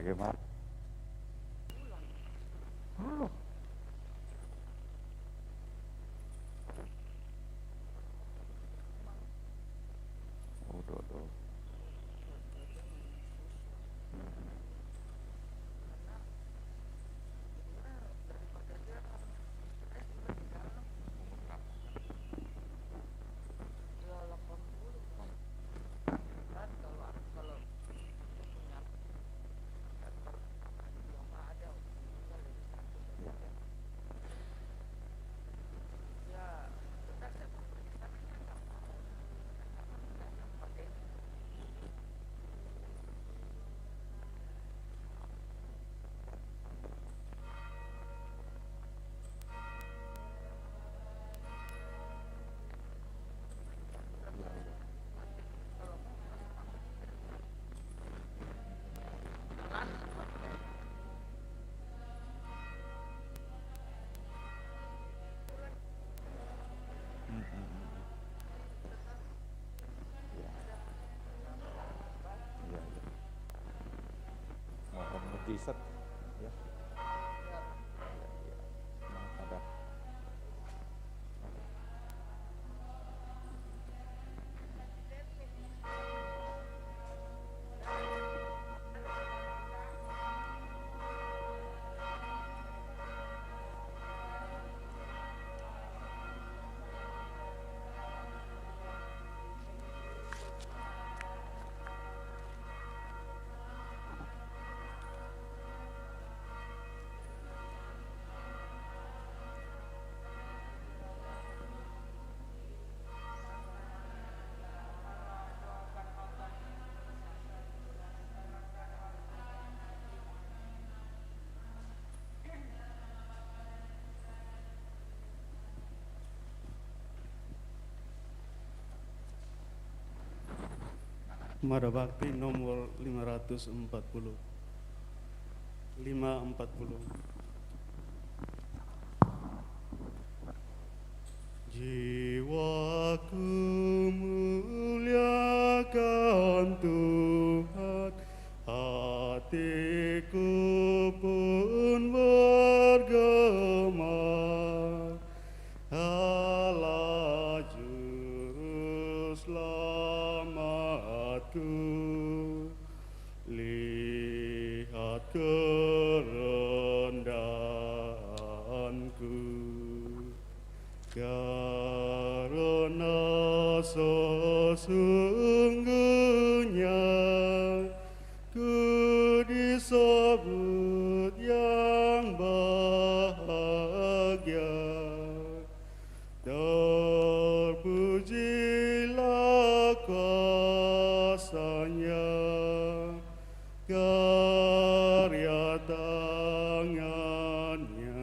Bagaimana? Oh. Udah. Mohon mujizat ya. Ada. Mada Bakti nomor 540. Jiwaku muliakan Tuhan, hatiku pun bergema. Allah juru selamatku, lihat kerendahanku, karena sesungguhnya ku disebut yang bahagia. Terpujilah kuasa-Nya, karya tangan-Nya.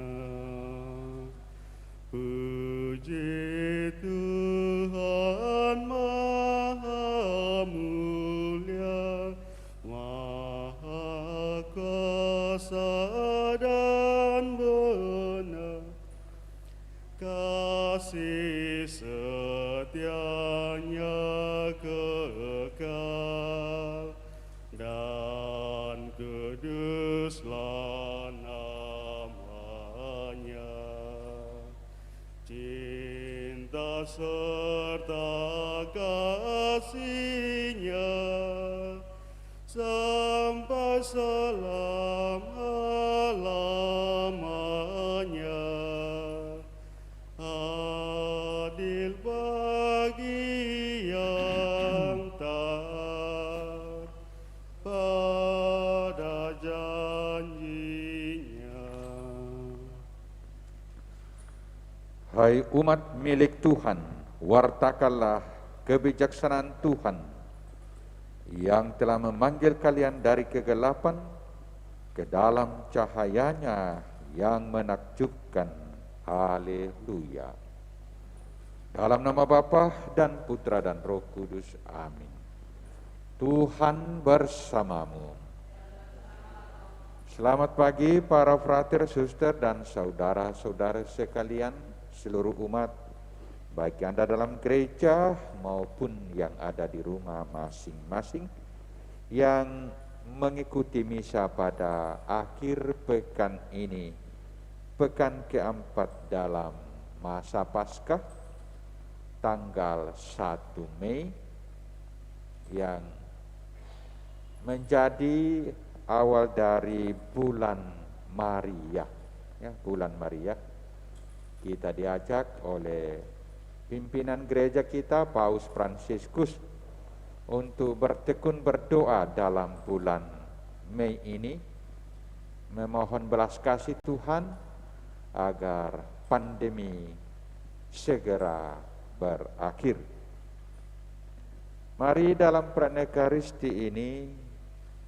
Puji Tuhan Maha Mulia, Maha Kuasa dan benar. Kasih setia-Nya kekal, dan kuduslah nama-Nya. Cinta serta kasih-Nya sampai selama-lamanya. Adil bagi yang taat pada janji-Nya. Hai umat milik Tuhan, wartakanlah kebijaksanaan Tuhan yang telah memanggil kalian dari kegelapan ke dalam cahaya-Nya yang menakjubkan. Haleluya. Dalam nama Bapa dan Putra dan Roh Kudus. Amin. Tuhan bersamamu. Selamat pagi para frater, suster, dan saudara-saudara sekalian, seluruh umat, baik yang ada dalam gereja maupun yang ada di rumah masing-masing, yang mengikuti misa pada akhir pekan ini, pekan keempat dalam masa Paskah, tanggal 1 Mei, yang menjadi awal dari bulan Maria. Ya, bulan Maria. Kita diajak oleh pimpinan gereja kita, Paus Fransiskus, untuk bertekun berdoa dalam bulan Mei ini, memohon belas kasih Tuhan agar pandemi segera berakhir. Mari dalam Pranekaristi ini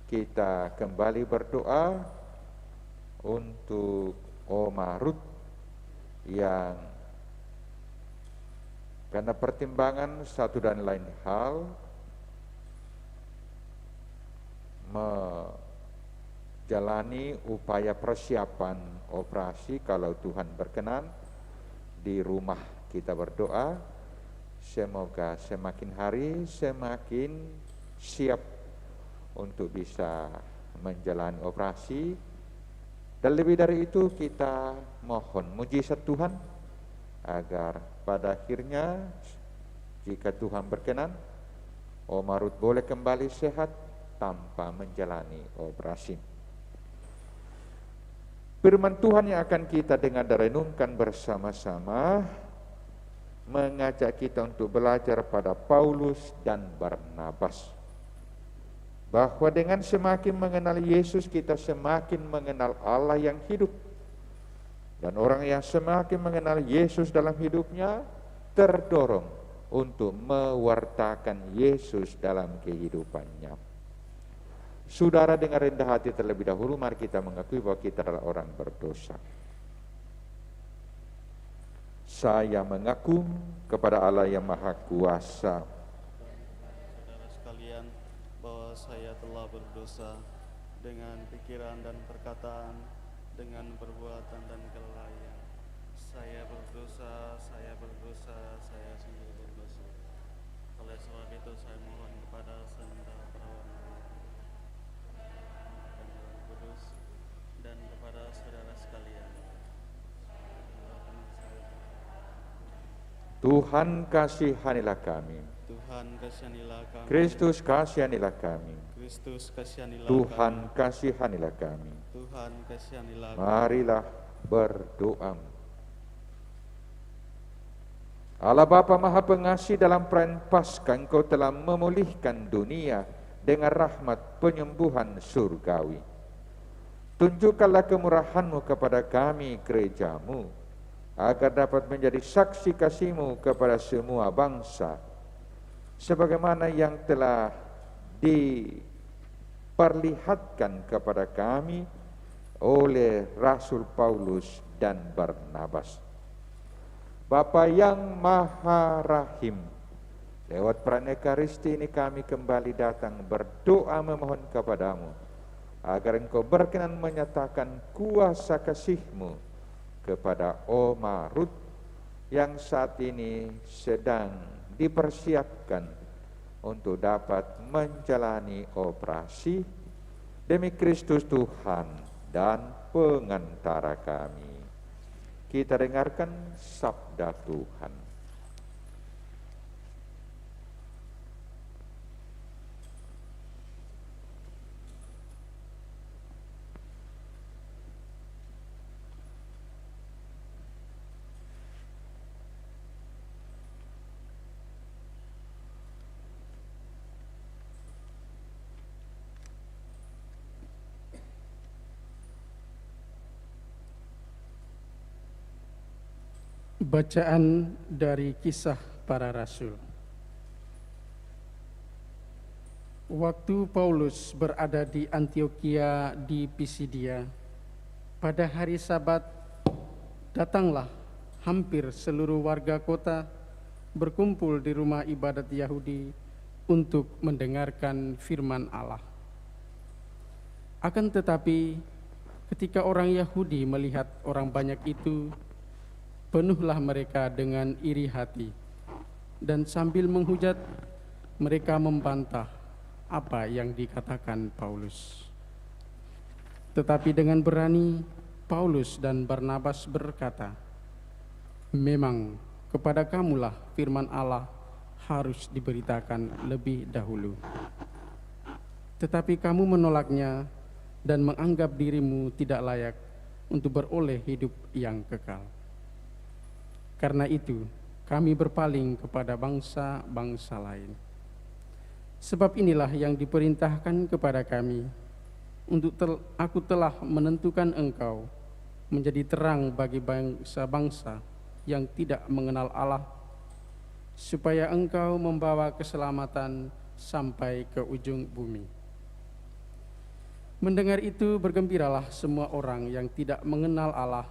kita kembali berdoa untuk Oma Ruth yang karena pertimbangan satu dan lain hal menjalani upaya persiapan operasi. Kalau Tuhan berkenan, di rumah kita berdoa semoga semakin hari semakin siap untuk bisa menjalani operasi. Dan lebih dari itu, kita mohon mujizat Tuhan agar pada akhirnya, jika Tuhan berkenan, Oma Ruth boleh kembali sehat tanpa menjalani operasi. Firman Tuhan yang akan kita dengar dan renungkan bersama-sama mengajak kita untuk belajar pada Paulus dan Barnabas, bahwa dengan semakin mengenal Yesus, kita semakin mengenal Allah yang hidup. Dan orang yang semakin mengenal Yesus dalam hidupnya terdorong untuk mewartakan Yesus dalam kehidupannya. Saudara, dengan rendah hati terlebih dahulu, mari kita mengakui bahwa kita adalah orang berdosa. Saya mengaku kepada Allah yang Maha Kuasa, Saudara sekalian, bahwa saya telah berdosa dengan pikiran dan perkataan, dengan perbuatan dan kelalaian. Saya berdosa, saya sungguh berdosa. Oleh sebab itu saya mohon kepada Santa Perawan dan Roh Kudus dan kepada saudara sekalian. Tuhan kasihanilah kami. Tuhan kasihanilah kami. Kristus kasihanilah kami. Kristus kasihanilah Tuhan kami. kasihanilah kami. Tuhan kasihanilah kami. Marilah berdoa. Allah Bapa Maha Pengasih, dalam perayaan Paskah Engkau telah memulihkan dunia dengan rahmat penyembuhan surgawi. Tunjukkanlah kemurahan-Mu kepada kami gereja-Mu, agar dapat menjadi saksi kasih-Mu kepada semua bangsa, sebagaimana yang telah diperlihatkan kepada kami oleh Rasul Paulus dan Barnabas. Bapa yang Maha Rahim, lewat Pranekaristi ini kami kembali datang berdoa memohon kepadamu agar Engkau berkenan menyatakan kuasa kasih-Mu kepada Oma Ruth yang saat ini sedang dipersiapkan untuk dapat menjalani operasi demi Kristus Tuhan dan pengantara kami. Kita dengarkan sabda Tuhan. Bacaan dari Kisah Para Rasul. Waktu Paulus berada di Antiokhia di Pisidia, pada hari Sabat datanglah hampir seluruh warga kota berkumpul di rumah ibadat Yahudi untuk mendengarkan firman Allah. Akan tetapi, ketika orang Yahudi melihat orang banyak itu, penuhlah mereka dengan iri hati, dan sambil menghujat, mereka membantah apa yang dikatakan Paulus. Tetapi dengan berani Paulus dan Barnabas berkata, "Memang kepada kamulah firman Allah harus diberitakan lebih dahulu. Tetapi kamu menolaknya dan menganggap dirimu tidak layak untuk beroleh hidup yang kekal. Karena itu, kami berpaling kepada bangsa-bangsa lain. Sebab inilah yang diperintahkan kepada kami, aku telah menentukan engkau menjadi terang bagi bangsa-bangsa yang tidak mengenal Allah, supaya engkau membawa keselamatan sampai ke ujung bumi." Mendengar itu bergembiralah semua orang yang tidak mengenal Allah,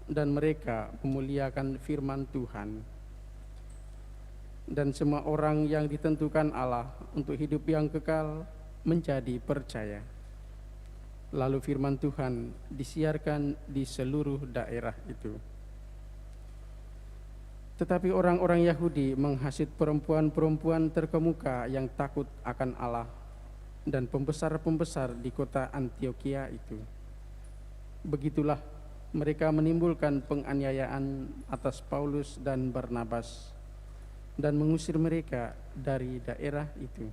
dan mereka memuliakan firman Tuhan. Dan semua orang yang ditentukan Allah untuk hidup yang kekal menjadi percaya. Lalu firman Tuhan disiarkan di seluruh daerah itu. Tetapi orang-orang Yahudi menghasut perempuan-perempuan terkemuka yang takut akan Allah dan pembesar-pembesar di kota Antiokhia itu. Begitulah mereka menimbulkan penganiayaan atas Paulus dan Barnabas dan mengusir mereka dari daerah itu.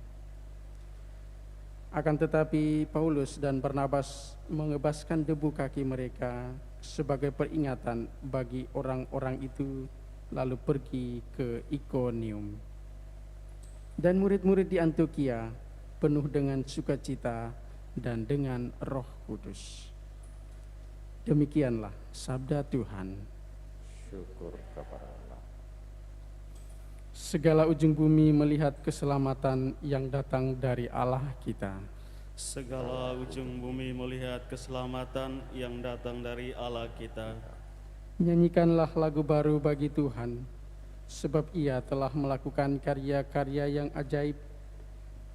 Akan tetapi Paulus dan Barnabas mengebaskan debu kaki mereka sebagai peringatan bagi orang-orang itu, lalu pergi ke Ikonium. Dan murid-murid di Antiokhia penuh dengan sukacita dan dengan Roh Kudus. Demikianlah sabda Tuhan. Syukur kepada Allah. Segala ujung bumi melihat keselamatan yang datang dari Allah kita. Segala ujung bumi melihat keselamatan yang datang dari Allah kita. Nyanyikanlah lagu baru bagi Tuhan, sebab Ia telah melakukan karya-karya yang ajaib.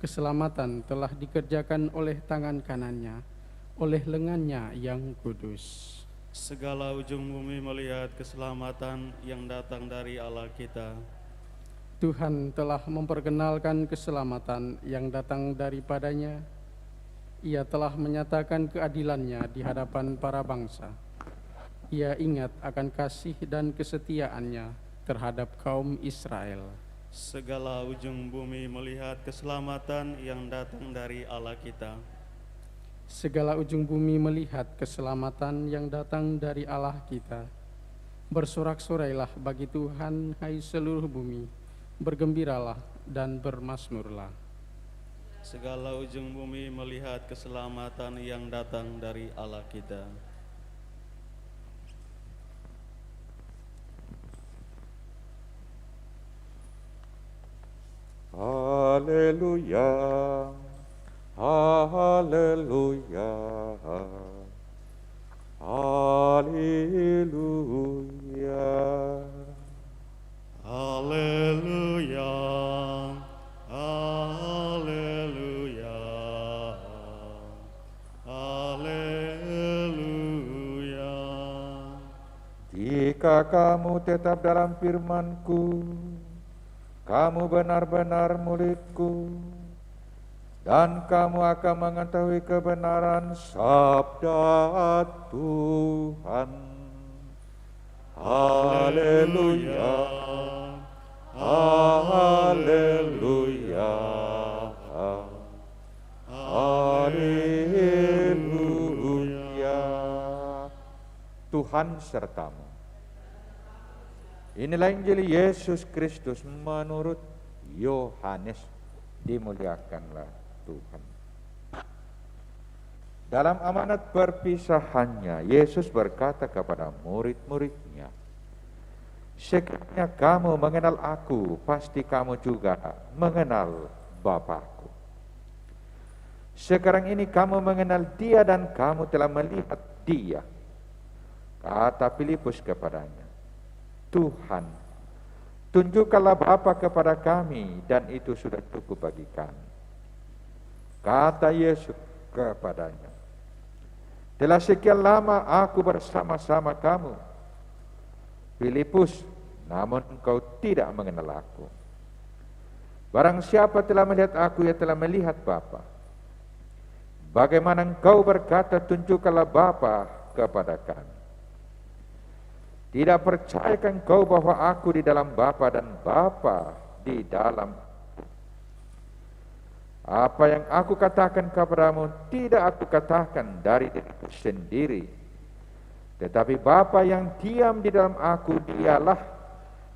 Keselamatan telah dikerjakan oleh tangan kanannya, oleh lengannya yang kudus. Segala ujung bumi melihat keselamatan yang datang dari Allah kita. Tuhan telah memperkenalkan keselamatan yang datang daripadanya. Ia telah menyatakan keadilannya di hadapan para bangsa. Ia ingat akan kasih dan kesetiaannya terhadap kaum Israel. Segala ujung bumi melihat keselamatan yang datang dari Allah kita. Segala ujung bumi melihat keselamatan yang datang dari Allah kita. Bersorak-sorailah bagi Tuhan, hai seluruh bumi. Bergembiralah dan bermasmurlah. Segala ujung bumi melihat keselamatan yang datang dari Allah kita. Haleluya, haleluya, haleluya, Haleluya, haleluya, haleluya. Jika kamu tetap dalam firman-Ku, kamu benar-benar murid-Ku, dan kamu akan mengetahui kebenaran sabda Tuhan. Haleluya, haleluya, haleluya. Tuhan sertamu. Inilah Injil Yesus Kristus menurut Yohanes. Dimuliakanlah Tuhan. Dalam amanat perpisahannya, Yesus berkata kepada murid-muridnya, "Sekiranya kamu mengenal aku, pasti kamu juga mengenal Bapa-Ku. Sekarang ini kamu mengenal Dia dan kamu telah melihat Dia." Kata Filipus kepadanya, "Tuhan, tunjukkanlah Bapa kepada kami, dan itu sudah cukup bagi kami." Kata Yesus kepadanya, "Telah sekian lama aku bersama-sama kamu, Filipus, namun engkau tidak mengenal aku. Barang siapa telah melihat aku, ia telah melihat Bapa. Bagaimana engkau berkata, tunjukkanlah Bapa kepada kami? Tidak percayakah engkau bahwa aku di dalam Bapa dan Bapa di dalam aku? Apa yang aku katakan kepadamu tidak aku katakan dari diriku sendiri, tetapi Bapa yang diam di dalam aku, dialah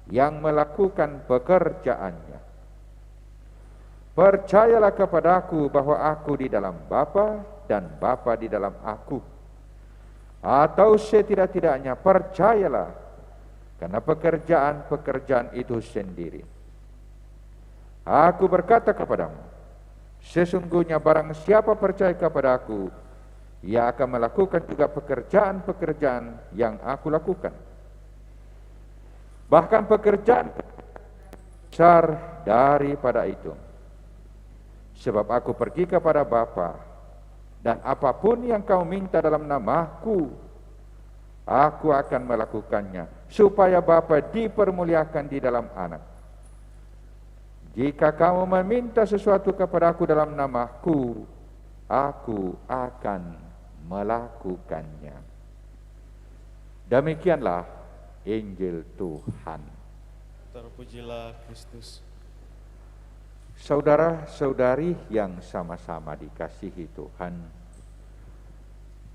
yang melakukan pekerjaannya. Percayalah kepadaku bahwa aku di dalam Bapa dan Bapa di dalam aku. Atau setidak-tidaknya percayalah, karena pekerjaan-pekerjaan itu sendiri. Aku berkata kepadamu, sesungguhnya barang siapa percaya kepada aku, ia akan melakukan juga pekerjaan-pekerjaan yang aku lakukan. Bahkan pekerjaan besar daripada itu. Sebab aku pergi kepada Bapa, dan apapun yang kau minta dalam namaku, aku akan melakukannya, supaya Bapa dipermuliakan di dalam Anak. Jika kamu meminta sesuatu kepada aku dalam namaku, aku akan melakukannya. Demikianlah Injil Tuhan. Terpujilah Kristus. Saudara-saudari yang sama-sama dikasihi Tuhan,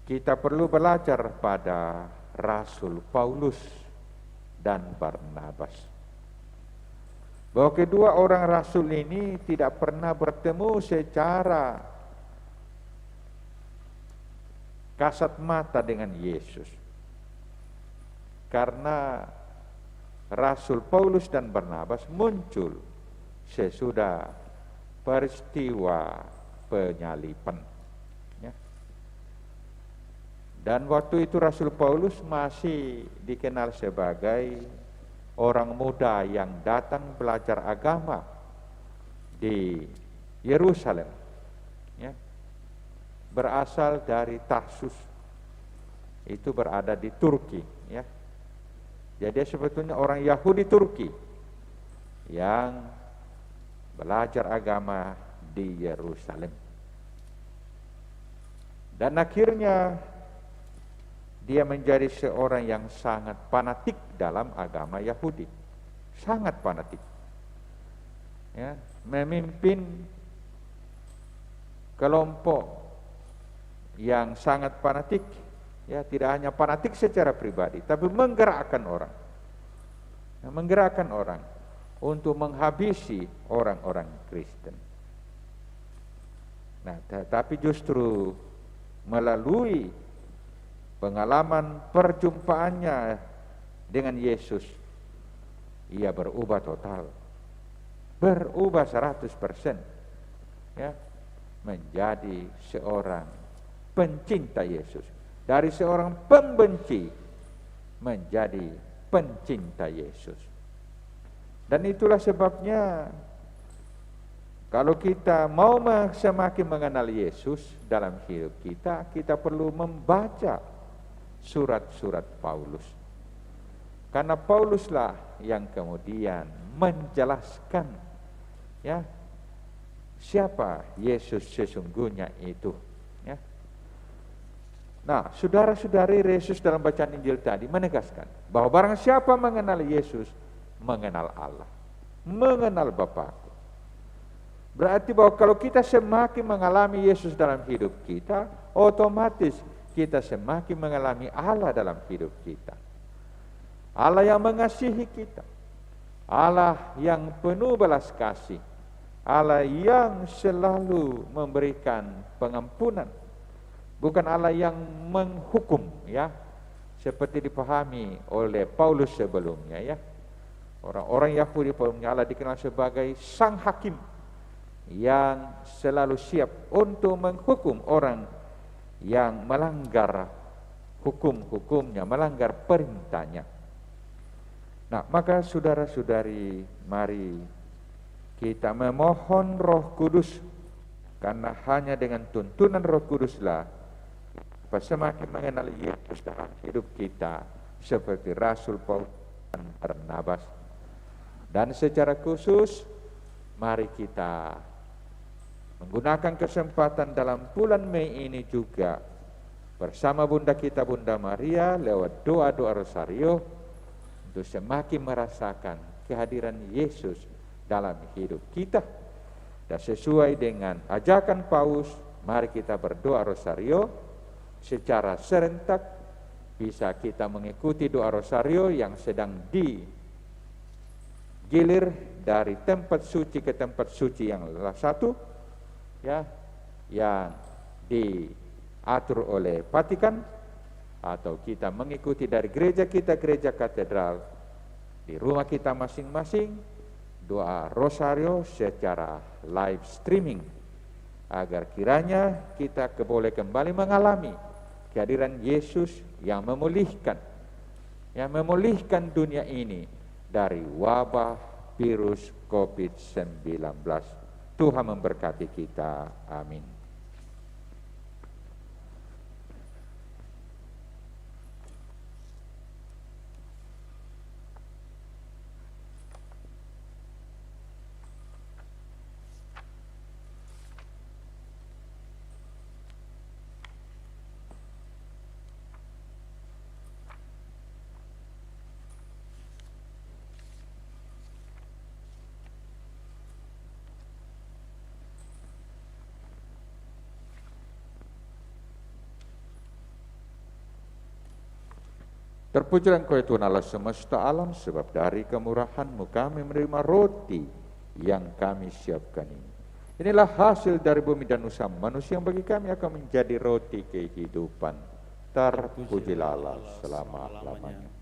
kita perlu belajar pada Rasul Paulus dan Barnabas, bahwa kedua orang rasul ini tidak pernah bertemu secara kasat mata dengan Yesus. Karena Rasul Paulus dan Barnabas muncul sesudah peristiwa penyaliban, ya. Dan waktu itu Rasul Paulus masih dikenal sebagai orang muda yang datang belajar agama di Yerusalem, ya. Berasal dari Tarsus, itu berada di Turki, ya. Jadi sebetulnya orang Yahudi Turki yang belajar agama di Yerusalem. Dan akhirnya dia menjadi seorang yang sangat fanatik dalam agama Yahudi. Sangat fanatik. Ya, memimpin kelompok yang sangat fanatik. Ya, tidak hanya fanatik secara pribadi, tapi menggerakkan orang. Ya, menggerakkan orang untuk menghabisi orang-orang Kristen. Nah, tapi justru melalui pengalaman perjumpaannya dengan Yesus, ia berubah total, berubah 100%, ya, menjadi seorang pencinta Yesus. Dari seorang pembenci menjadi pencinta Yesus. Dan itulah sebabnya kalau kita mau semakin mengenal Yesus dalam hidup kita, kita perlu membaca surat-surat Paulus. Karena Pauluslah yang kemudian menjelaskan, ya, siapa Yesus sesungguhnya itu, ya. Nah, saudara-saudari, Yesus dalam bacaan Injil tadi menegaskan bahwa barang siapa mengenal Yesus, mengenal Allah, mengenal Bapa-Ku. Berarti bahwa kalau kita semakin mengalami Yesus dalam hidup kita, otomatis kita semakin mengalami Allah dalam hidup kita. Allah yang mengasihi kita, Allah yang penuh belas kasih, Allah yang selalu memberikan pengampunan, bukan Allah yang menghukum, ya, seperti dipahami oleh Paulus sebelumnya, ya. Orang-orang Yahudi umumnya Allah dikenal sebagai sang hakim yang selalu siap untuk menghukum orang yang melanggar hukum-hukumnya, melanggar perintahnya. Nah, maka saudara-saudari, mari kita memohon Roh Kudus, karena hanya dengan tuntunan Roh Kuduslah semakin mengenal Yesus dalam hidup kita, seperti Rasul Paulus dan Barnabas. Dan secara khusus Mari kita menggunakan kesempatan dalam bulan Mei ini juga bersama Bunda kita Bunda Maria lewat doa-doa rosario untuk semakin merasakan kehadiran Yesus dalam hidup kita. Dan sesuai dengan ajakan Paus, mari kita berdoa rosario secara serentak. Bisa kita mengikuti doa rosario yang sedang digilir dari tempat suci ke tempat suci yang satu, ya, yang diatur oleh Vatikan, atau kita mengikuti dari gereja kita, gereja katedral, di rumah kita masing-masing, doa rosario secara live streaming, agar kiranya kita boleh kembali mengalami kehadiran Yesus yang memulihkan dunia ini dari wabah virus COVID-19. Tuhan memberkati kita. Amin. Terpujilah Engkau ya Tuhan Allah semesta alam, sebab dari kemurahan-Mu kami menerima roti yang kami siapkan ini. Inilah hasil dari bumi dan usaha manusia yang bagi kami akan menjadi roti kehidupan. Terpujilah Allah selama-lamanya.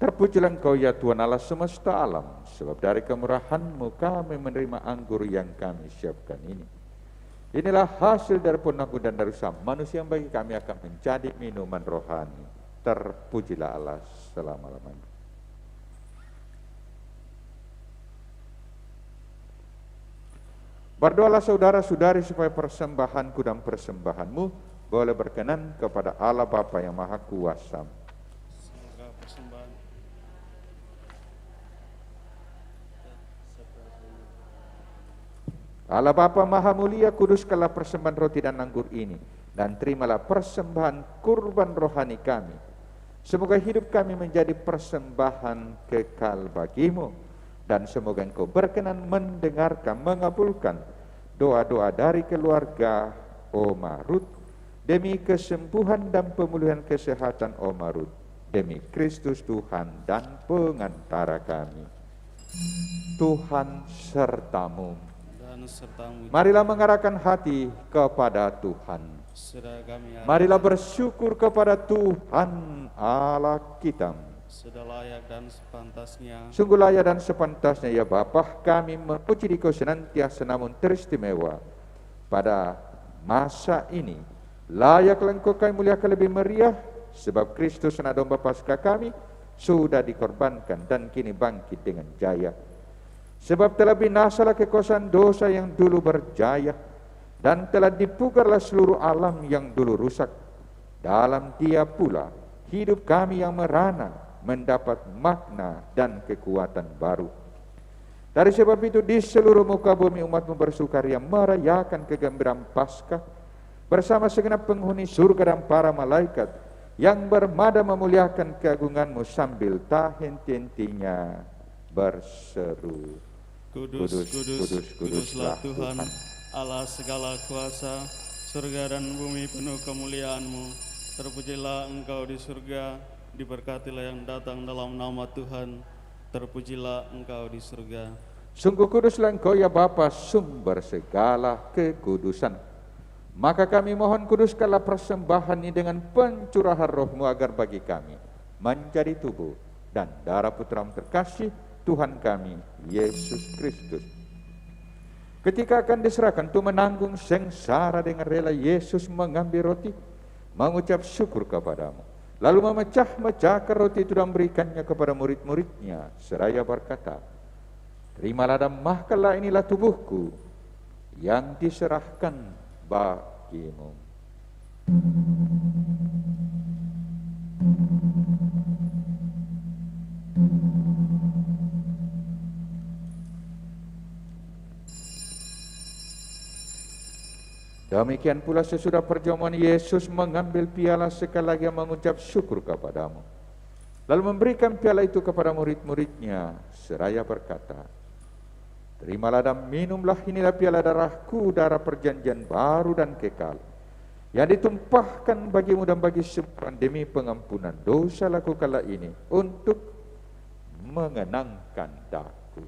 Terpujilah Engkau ya Tuhan Allah semesta alam, sebab dari kemurahan-Mu kami menerima anggur yang kami siapkan ini. Inilah hasil dari penanggung dan dari usaha manusia yang bagi kami akan menjadi minuman rohani. Terpujilah Allah selama-lamanya. Berdoalah saudara-saudari supaya persembahanku dan persembahanmu boleh berkenan kepada Allah Bapa yang Maha Kuasa. Allah Bapa Maha Mulia, kuduskanlah persembahan roti dan anggur ini, dan terimalah persembahan kurban rohani kami. Semoga hidup kami menjadi persembahan kekal bagi-Mu, dan semoga Engkau berkenan mendengarkan, mengabulkan doa-doa dari keluarga Oma Ruth, demi kesembuhan dan pemulihan kesehatan Oma Ruth, demi Kristus Tuhan dan pengantara kami. Tuhan sertamu. Marilah mengarahkan hati kepada Tuhan. Marilah bersyukur kepada Tuhan Allah kita. Sudah layak dan sepantasnya. Sungguh layak dan sepantasnya ya Bapa, kami memuji Dikau senantiasa namun teristimewa pada masa ini. Layaklah Engkau kami muliakan lebih meriah, sebab Kristus anak domba Paskah kami sudah dikorbankan dan kini bangkit dengan jaya. Sebab telah binasalah kekuasaan dosa yang dulu berjaya, dan telah dipugarlah seluruh alam yang dulu rusak. Dalam Dia pula hidup kami yang merana mendapat makna dan kekuatan baru. Dari sebab itu di seluruh muka bumi umat-Mu bersukaria merayakan kegembiraan Paskah bersama segenap penghuni surga dan para malaikat yang bermada memuliakan keagungan-Mu sambil tak henti-hentinya berseru, Kudus, kuduslah Tuhan, Allah segala kuasa, surga dan bumi penuh kemuliaan-Mu. Terpujilah Engkau di surga, diberkatilah yang datang dalam nama Tuhan. Terpujilah Engkau di surga. Sungguh kuduslah Engkau ya Bapa, sumber segala kekudusan. Maka kami mohon kuduskanlah persembahan ini dengan pencurahan Roh-Mu, agar bagi kami menjadi tubuh dan darah Putra-Mu terkasih, Tuhan kami, Yesus Kristus. Ketika akan diserahkan untuk menanggung sengsara dengan rela, Yesus mengambil roti, mengucap syukur kepada-Mu, Lalu memecah-mecahkan roti itu dan memberikannya kepada murid-muridnya, seraya berkata, "Terimalah dan makanlah, inilah tubuhku yang diserahkan bagimu." Demikian pula sesudah perjamuan Yesus mengambil piala sekali lagi mengucap syukur kepadamu. Lalu memberikan piala itu kepada murid-muridnya seraya berkata, "Terimalah dan minumlah, inilah piala darahku, darah perjanjian baru dan kekal, yang ditumpahkan bagimu dan bagi semua demi pengampunan dosa. Lakukanlah ini untuk mengenangkan daku."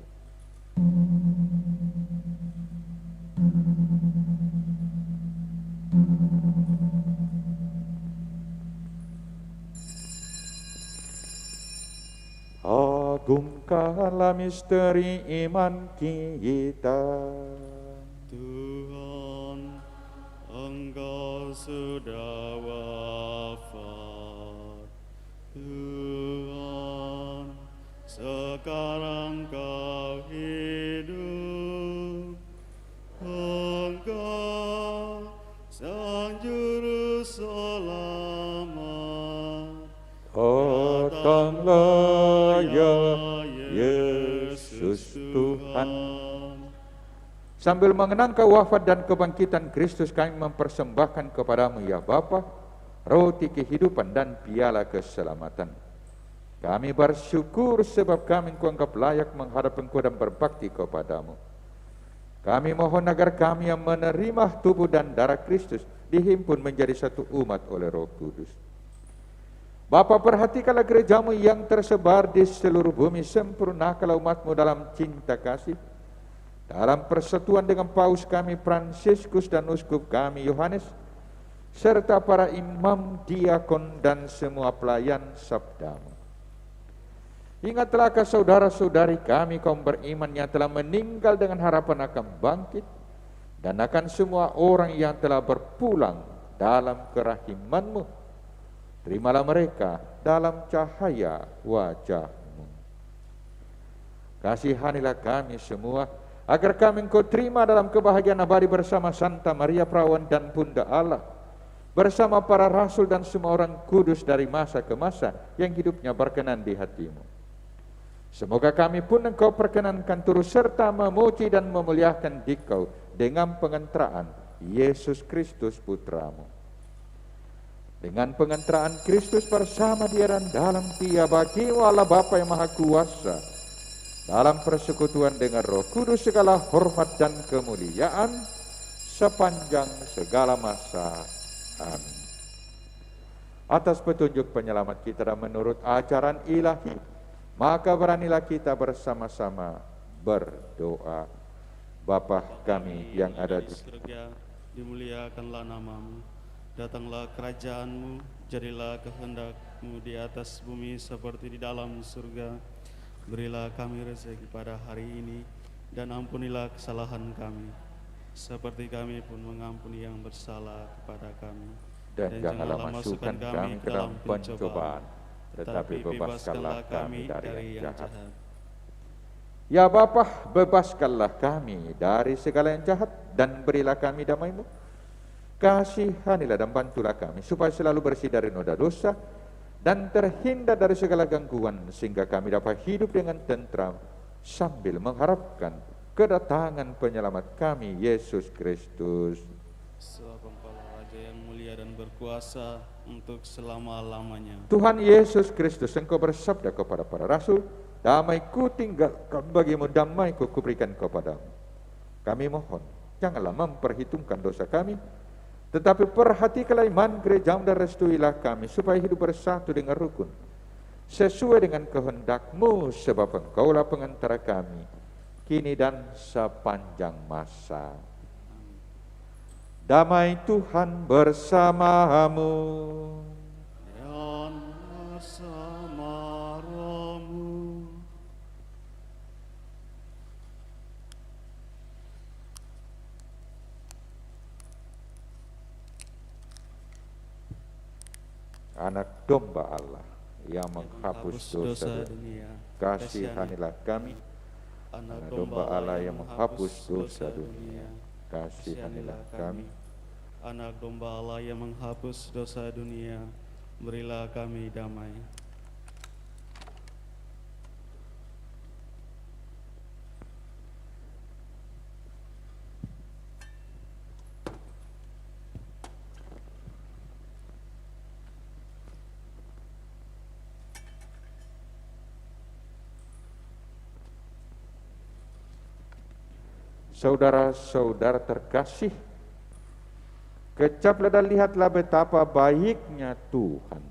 Agungkanlah misteri iman kita. Tuhan, Engkau sudah wafat. Tuhan, sekarang Kau hidup. Engkau Sang Juru Selamat. Datanglah ya Yesus Tuhan. Sambil mengenangkan wafat dan kebangkitan Kristus, kami mempersembahkan kepadamu ya Bapa, roti kehidupan dan piala keselamatan. Kami bersyukur sebab kami Engkau anggap layak menghadap Engkau dan berbakti kepadamu. Kami mohon agar kami yang menerima tubuh dan darah Kristus dihimpun menjadi satu umat oleh Roh Kudus. Bapa, perhatikanlah gerejamu yang tersebar di seluruh bumi, sempurnakanlah umatmu dalam cinta kasih, dalam persatuan dengan Paus kami Fransiskus dan Uskup kami Yohanes, serta para imam, diakon dan semua pelayan sabdamu. Ingatlah ke saudara-saudari kami kaum beriman yang telah meninggal dengan harapan akan bangkit, dan akan semua orang yang telah berpulang dalam kerahiman-Mu. Terimalah mereka dalam cahaya wajah-Mu. Kasihanilah kami semua, agar kami Engkau terima dalam kebahagiaan abadi bersama Santa Maria Perawan dan Bunda Allah, bersama para rasul dan semua orang kudus dari masa ke masa yang hidupnya berkenan di hati-Mu. Semoga kami pun Engkau perkenankan turut serta memuji dan memuliakan Dikau dengan pengenteraan Yesus Kristus Putramu. Dengan pengenteraan Kristus bersama Dia dan dalam Dia, bagi-Mu Allah Bapa yang Maha Kuasa, dalam persekutuan dengan Roh Kudus, segala hormat dan kemuliaan sepanjang segala masa. Amin. Atas petunjuk penyelamat kita dan menurut ajaran ilahi, maka beranilah kita bersama-sama berdoa. Bapa kami yang ada di surga, dimuliakanlah nama-Mu, datanglah kerajaan-Mu, jadilah kehendak-Mu di atas bumi seperti di dalam surga. Berilah kami rezeki pada hari ini, dan ampunilah kesalahan kami, seperti kami pun mengampuni yang bersalah kepada kami. Dan janganlah masukkan kami ke dalam pencobaan, tetapi bebaskanlah kami dari yang jahat. Ya Bapa, bebaskanlah kami dari segala yang jahat, dan berilah kami damai-Mu. Kasihanilah dan bantulah kami, supaya selalu bersih dari noda dosa, dan terhindar dari segala gangguan, sehingga kami dapat hidup dengan tentram, sambil mengharapkan kedatangan penyelamat kami, Yesus Kristus. Sebab Engkaulah Raja yang mulia dan berkuasa untuk selama-lamanya. Tuhan Yesus Kristus, Engkau bersabda kepada para rasul, "Damai-Ku tinggalkan bagimu, damai-Ku kuberikan kepadamu." Kami mohon, janganlah memperhitungkan dosa kami, tetapi perhatikanlah iman gereja-Mu dan restuilah kami, supaya hidup bersatu dengan rukun, sesuai dengan kehendak-Mu, sebab Engkaulah pengantara kami, kini dan sepanjang masa. Damai Tuhan bersamamu. Dan bersama rohmu. Anak domba Allah yang menghapus dosa dunia, kasihanilah kami. Anak Domba Allah yang menghapus dosa dunia, kasihanilah kami. Anak domba Allah yang menghapus dosa dunia, berilah kami damai. Saudara-saudara terkasih, kecaplah dan lihatlah betapa baiknya Tuhan.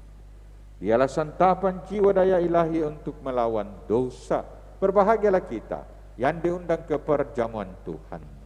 Dialah santapan jiwa daya ilahi untuk melawan dosa. Berbahagialah kita yang diundang ke perjamuan Tuhan.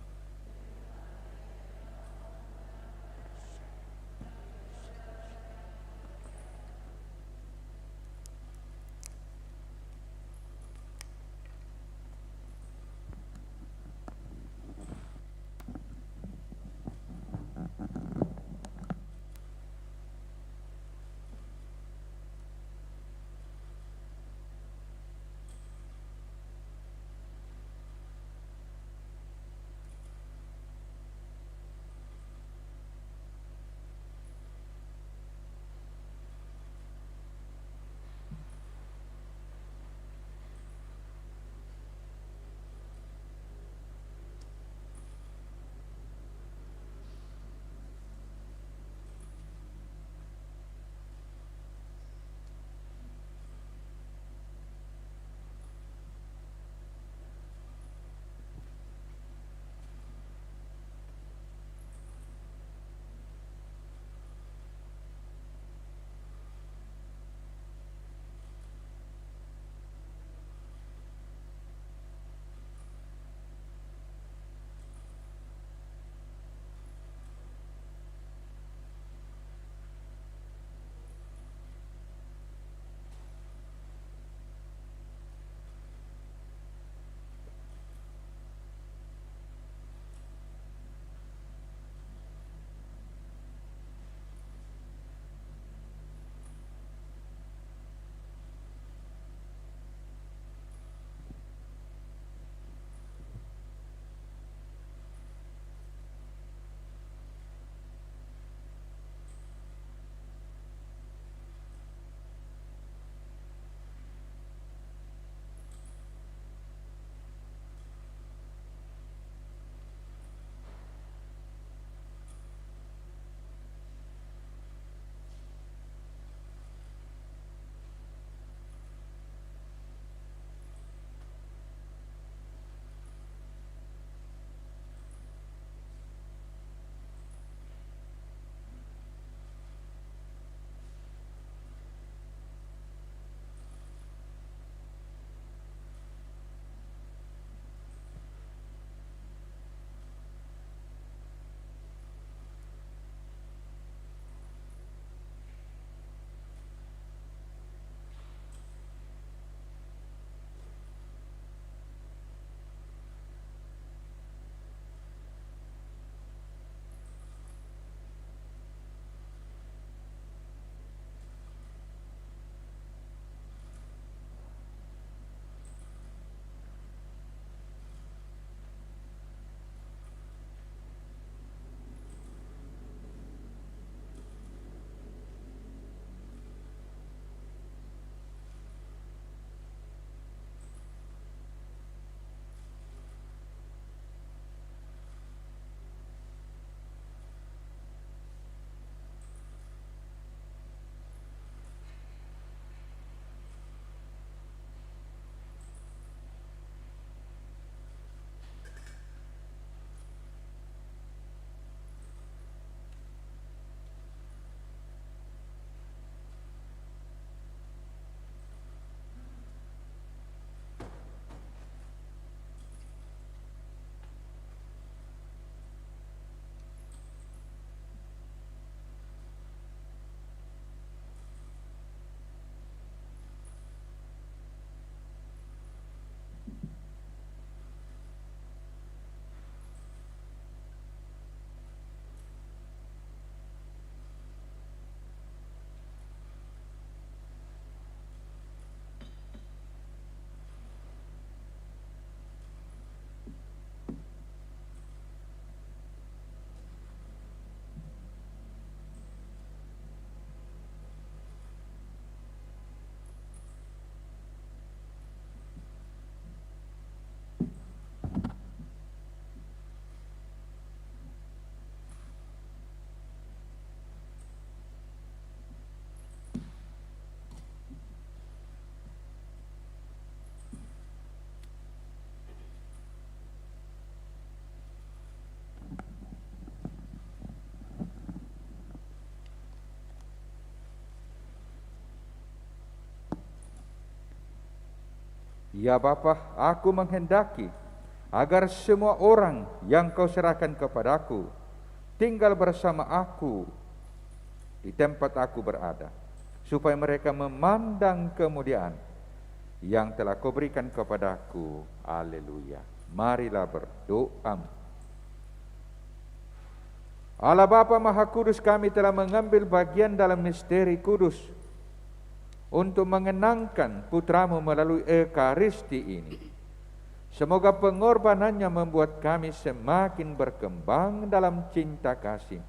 Ya Bapa, aku menghendaki agar semua orang yang kau serahkan kepadaku tinggal bersama aku di tempat aku berada, supaya mereka memandang kemuliaan yang telah kau berikan kepadaku. Haleluya. Marilah berdoa. Allah Bapa Maha Kudus, kami telah mengambil bagian dalam misteri kudus untuk mengenangkan putramu melalui Ekaristi ini. Semoga pengorbanannya membuat kami semakin berkembang dalam cinta kasih,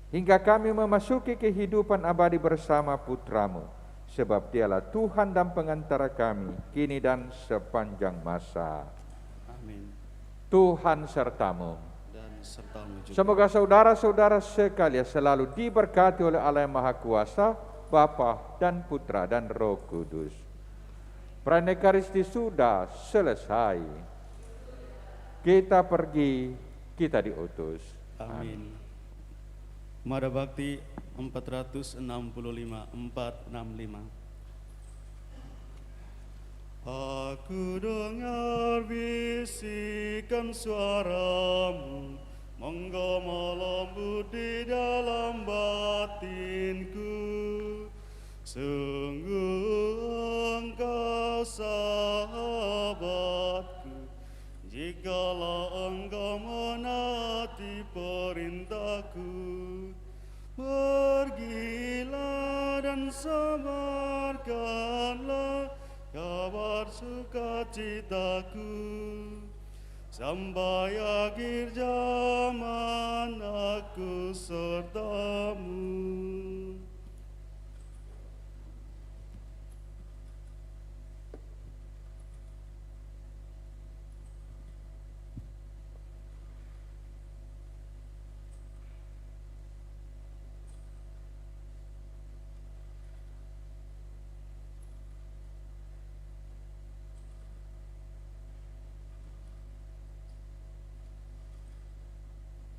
hingga kami memasuki kehidupan abadi bersama putramu, sebab dialah Tuhan dan pengantara kami, kini dan sepanjang masa. Amin. Tuhan sertamu. Dan sertamu juga. Semoga saudara-saudara sekalian selalu diberkati oleh Allah yang Maha Kuasa, Bapa dan Putra dan Roh Kudus. Perayaan Ekaristi sudah selesai. Kita pergi, kita diutus. Amin. Mada Bakti 465, 465. Aku dengar bisikan suaramu, menggema lembut di dalam batinku. Sungguh engkau sahabatku, jikalau engkau menaati perintahku. Pergilah dan sebarkanlah kabar sukacitaku, sampai akhir zaman aku sertamu.